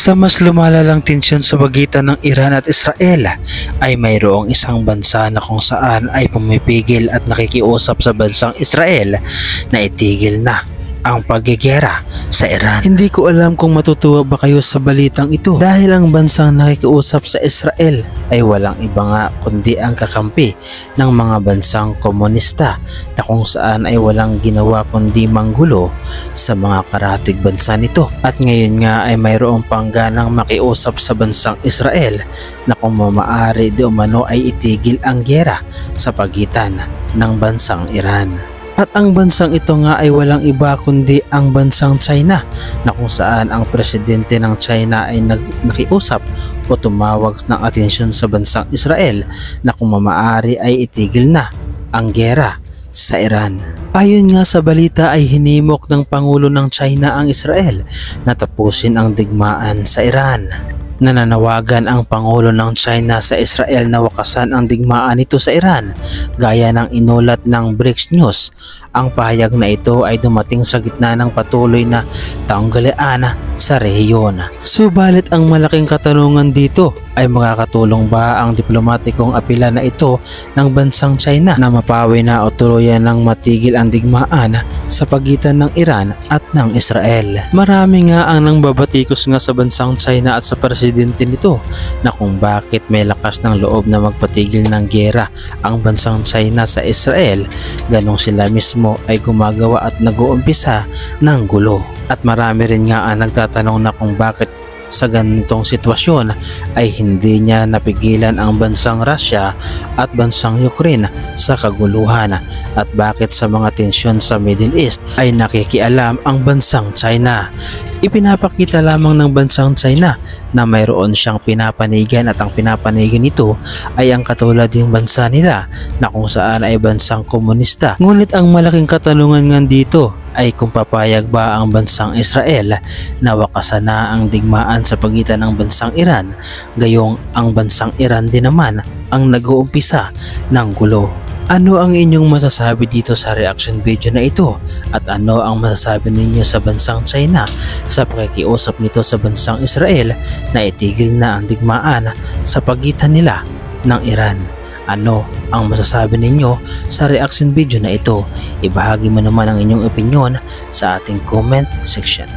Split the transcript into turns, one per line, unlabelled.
Sa mas lumalalang tensyon sa pagitan ng Iran at Israel ay mayroong isang bansa na kung saan ay pumipigil at nakikiusap sa bansang Israel na itigil na ang paggigera sa Iran. Hindi ko alam kung matutuwa ba kayo sa balitang ito dahil ang bansang nakikiusap sa Israel ay walang iba nga kundi ang kakampi ng mga bansang komunista na kung saan ay walang ginawa kundi manggulo sa mga karatig bansa nito. At ngayon nga ay mayroong pangganang makiusap sa bansang Israel na kung maaari di umano ay itigil ang giyera sa pagitan ng bansang Iran. At ang bansang ito nga ay walang iba kundi ang bansang China na kung saan ang presidente ng China ay nakiusap o tumawag ng atensyon sa bansang Israel na kung maaari ay itigil na ang giyera sa Iran. Ayon nga sa balita ay hinimok ng Pangulo ng China ang Israel na tapusin ang digmaan sa Iran. Nananawagan ang Pangulo ng China sa Israel na wakasan ang digmaan nito sa Iran. Gaya ng inulat ng BRICS News, ang pahayag na ito ay dumating sa gitna ng patuloy na tanggalian sa rehiyon. Subalit ang malaking katanungan dito ay makakatulong ba ang diplomatikong apela na ito ng bansang China na mapawi na o tuluyan ng matigil ang digmaan sa pagitan ng Iran at ng Israel. Marami nga ang nangbabatikos nga sa bansang China at sa presidente nito na kung bakit may lakas ng loob na magpatigil ng giyera ang bansang China sa Israel, ganong sila mismo ay gumagawa at nag-uumpisa ng gulo. At marami rin nga ang nagtatanong na kung bakit sa ganitong sitwasyon ay hindi niya napigilan ang bansang Russia at bansang Ukraine sa kaguluhan at bakit sa mga tensyon sa Middle East ay nakikialam ang bansang China. Ipinapakita lamang ng bansang China na mayroon siyang pinapanigan at ang pinapanigan nito ay ang katulad ng bansa nila na kung saan ay bansang komunista. Ngunit ang malaking katanungan nga dito ay kung papayag ba ang bansang Israel na wakasan na ang digmaan sa pagitan ng bansang Iran, gayong ang bansang Iran din naman ang nag-uumpisa ng gulo. Ano ang inyong masasabi dito sa reaction video na ito? At ano ang masasabi ninyo sa bansang China sa pakikiusap nito sa bansang Israel na itigil na ang digmaan sa pagitan nila ng Iran? Ano ang masasabi ninyo sa reaction video na ito? Ibahagi mo naman ang inyong opinion sa ating comment section.